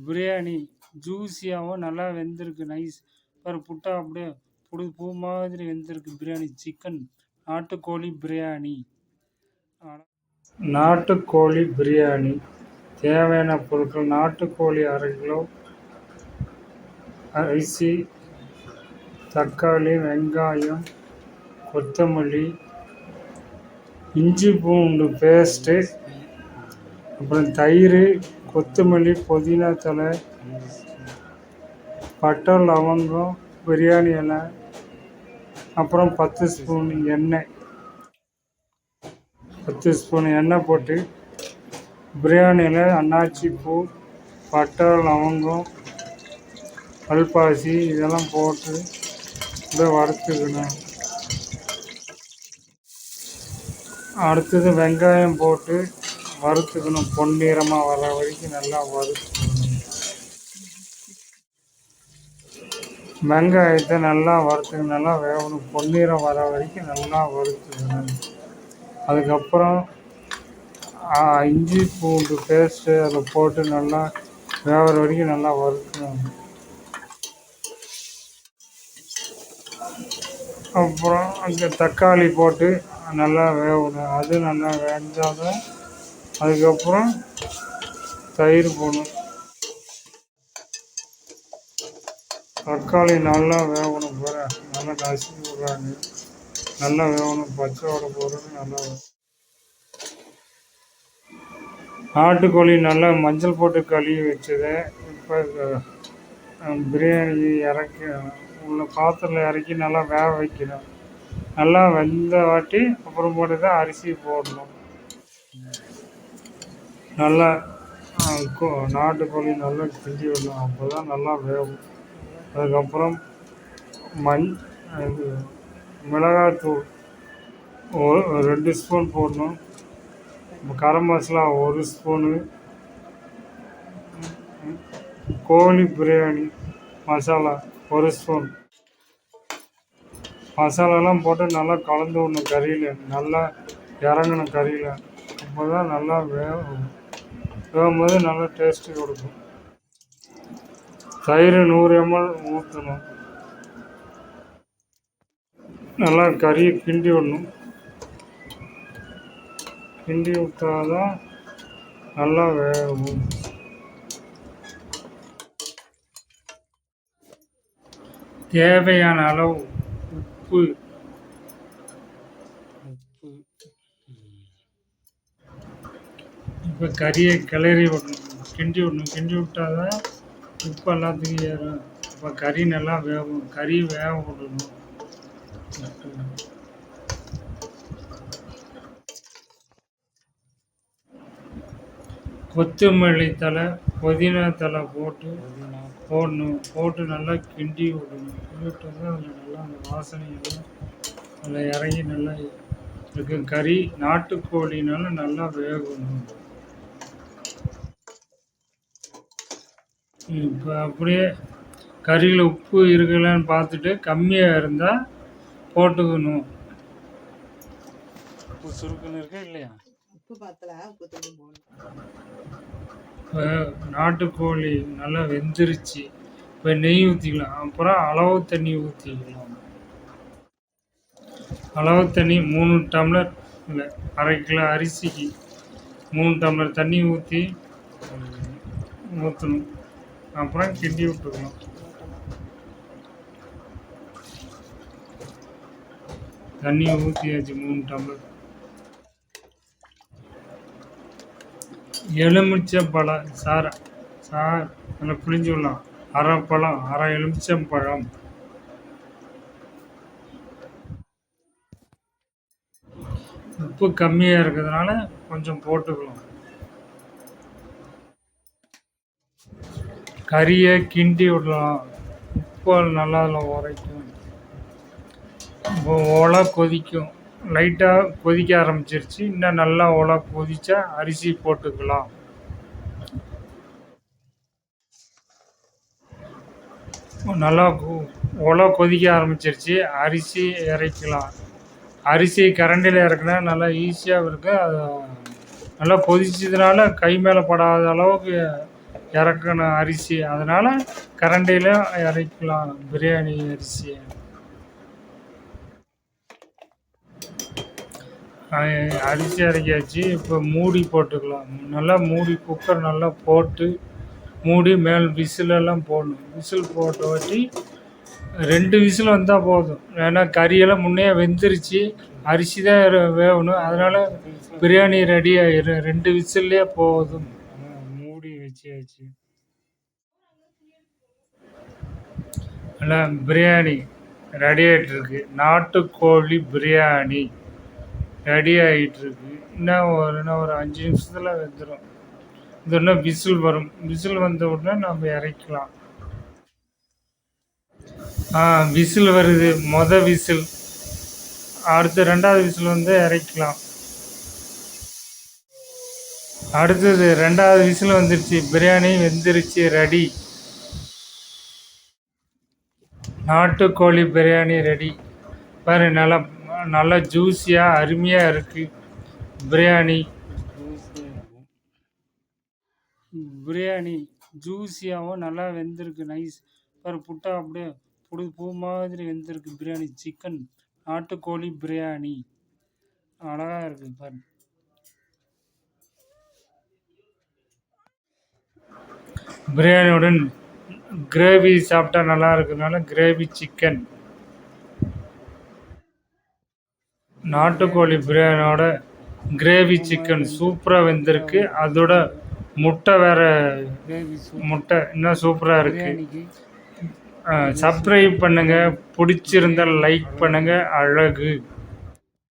பிரியாணி ஜூஸியாகவும் நல்லா வெந்திருக்கு. நைஸ் பாரு புட்டா அப்படியே பூ மாதிரி வெந்திருக்கு. பிரியாணி சிக்கன் நாட்டுக்கோழி பிரியாணி. நாட்டுக்கோழி பிரியாணி தேவையான பொருட்கள்: நாட்டுக்கோழி 1/2 கிலோ, அரிசி, தக்காளி, வெங்காயம், கொத்தமல்லி, இஞ்சி பூண்டு பேஸ்ட்டு, அப்புறம் தயிர், கொத்தமல்லி, புதினா தழை, பட்டை, லவங்கம், பிரியாணி இலை, அப்புறம் 10 ஸ்பூன் எண்ணெய். 10 ஸ்பூன் எண்ணெய் போட்டு பிரியாணி இலை, அன்னாச்சி பூ, பட்டை, லவங்கம், கல்பாசி இதெல்லாம் போட்டு அப்படியே வறுத்துக்கணும். அடுத்தது வெங்காயம் போட்டு வறுத்துக்கணும். பொன்னிறமாக வர வரைக்கும் நல்லா வறுத்துக்கணும். வெங்காயத்தை நல்லா வறுத்துக்கணும். நல்லா வேகணும். பொன்னிறம் வர வரைக்கும் நல்லா வறுத்துக்கணும். அதுக்கப்புறம் இஞ்சி பூண்டு பேஸ்ட்டு அதில் போட்டு நல்லா வேகிற வரைக்கும் நல்லா வறுக்கணும். அப்புறம் அங்கே தக்காளி போட்டு நல்லா வேகணும். அது நல்லா வெந்தாதான் அதுக்கப்புறம் தயிர் போடணும். தக்காளி நல்லா வேகணும். நல்லா நசுக்கி விட்றாங்க. நல்லா வேகணும். பச்சை வடை போடுறது நல்லா நாட்டுக்கோழி நல்லா மஞ்சள் போட்டு கழுவி வச்சதை இப்போ பிரியாணி இறக்கி உள்ள பாத்திரத்தில் இறக்கி நல்லா வேக வைக்கணும். நல்லா வெந்த வாட்டி அப்புறம் போட்டு தான் அரிசி போடணும். நல்லா நாட்டுக்கோழி நல்லா கிண்டி விடணும். அப்போ தான் நல்லா வேகும். அதுக்கப்புறம் மிளகாத்தூள் 2 ஸ்பூன் போடணும். கரம் மசாலா 1 ஸ்பூனு, கோழி பிரியாணி மசாலா 1 ஸ்பூன். மசாலாலாம் போட்டு நல்லா கலந்து விடணும். கறியில் நல்லா இறங்கணும். கறியில் அப்போ தான் நல்லா வேகும்போது நல்லா டேஸ்ட்டு கொடுக்கும். தயிர் 100 ml ஊற்றணும். நல்லா கறியை கிண்டி விடணும். கிண்டி விட்டாதான் நல்லா வேகும். தேவையான அளவு உப்பு. இப்போ கறியை கிளறி விடணும். கிண்டி விடணும். கிண்டி விட்டாதான் உப்பு எல்லாத்துக்கும் ஏறும். இப்போ கறி நல்லா வேகும். கறி வேக விடணும். கொத்தமல்லி தழை, புதினா தழை போடணும். போட்டு நல்லா கிண்டி விடணும். கிண்டி விட்டால் தான் அதில் நல்லா அந்த வாசனையெல்லாம் அதில் இறங்கி நல்லா இருக்கும். கறி நாட்டுக்கோழினால நல்லா வேகணும். இப்போ அப்படியே கறியில் உப்பு இருக்கலான்னு பார்த்துட்டு கம்மியாக இருந்தால் போட்டுக்கணும். உப்பு சுருக்குன்னு இருக்கா இல்லையா? இப்போ நாட்டுக்கோழி நல்லா வெந்துருச்சு. இப்போ நெய் ஊற்றிக்கலாம். அப்புறம் அளவு தண்ணி ஊற்றிக்கலாம். அளவு தண்ணி 3 டம்ளர் இல்லை 1/2 கிலோ அரிசிக்கு 3 டம்ளர் தண்ணி ஊற்றணும். அப்புறம் கிண்டி விட்டுக்கணும். தண்ணியை ஊற்றியாச்சு 3 டம்ளர். எலுமிச்சம்பழம் சாறு அதில் புளிஞ்சு விடலாம். 1/2 பழம், 1/2 எலுமிச்சம்பழம். உப்பு கம்மியாக இருக்கிறதுனால கொஞ்சம் போட்டுக்கலாம். கறியை கிண்டி விடலாம். உப்பு நல்லா அதில் உரைக்கும். இப்போ ஒலை கொதிக்கும். லைட்டாக கொதிக்க ஆரம்பிச்சிருச்சு. இன்னும் நல்லா ஒலை கொதிச்சா அரிசி போட்டுக்கலாம். நல்லா ஒலை கொதிக்க ஆரம்பிச்சிருச்சு. அரிசி இறக்கலாம். அரிசி கரண்டியில் இறக்குனா நல்லா ஈஸியாக இருக்குது. அது நல்லா கொதிச்சதுனால கை மேலே படாத அளவுக்கு இறக்கணும் அரிசி. அதனால் கரண்டியில் இறக்கலாம் பிரியாணி அரிசியை. அரிசி இறக்கியாச்சு. இப்போ மூடி போட்டுக்கலாம். நல்லா மூடி குக்கர் நல்லா போட்டு மூடி மேல் விசிலெல்லாம் போடணும். விசில் போட்ட வாட்டி 2 விசில் வந்தால் போதும். ஏன்னா கறியெல்லாம் முன்னே வெந்துருச்சு, அரிசி தான் வேகணும். அதனால் பிரியாணி ரெடி ஆயிடும். 2 விசில்லே போதும். மூடி வச்சியாச்சு. நல்லா பிரியாணி ரெடி ஆகிட்டுருக்கு. நாட்டுக்கோழி பிரியாணி ரெடி ஆகிட்டுருக்கு. இன்னும் ஒரு 5 நிமிஷத்தில் வெந்துடும். இது இன்னும் விசில் வரும். விசில் வந்த உடனே நம்ம இறக்கலாம். விசில் வருது. விசில். அடுத்து 2வது விசில் வந்து இறக்கலாம். அடுத்தது 2வது விசில் வந்துருச்சு. பிரியாணி வெந்துருச்சு, ரெடி. நாட்டுக்கோழி பிரியாணி ரெடி. பாரு, நல்லா ஜூஸியாக அருமையாக இருக்குது பிரியாணி. ஜூஸியாகவும் நல்லா வெந்திருக்கு. நைஸ். பாரு, புட்டா அப்படியே பூ மாதிரி வெந்திருக்கு பிரியாணி. சிக்கன் நாட்டுக்கோழி பிரியாணி அழகாக இருக்குது பாரு. பிரியாணியுடன் கிரேவி சாப்பிட்டா நல்லா இருக்குதுனால கிரேவி சிக்கன். நாட்டுக்கோழி பிரியாணியோட கிரேவி சிக்கன் சூப்பராக வெந்திருக்கு. அதோட முட்டை வேறு, முட்டை இன்னும் சூப்பராக இருக்குது. சப்ஸ்கிரைப் பண்ணுங்கள். பிடிச்சிருந்தால் லைக் பண்ணுங்கள். அழகு.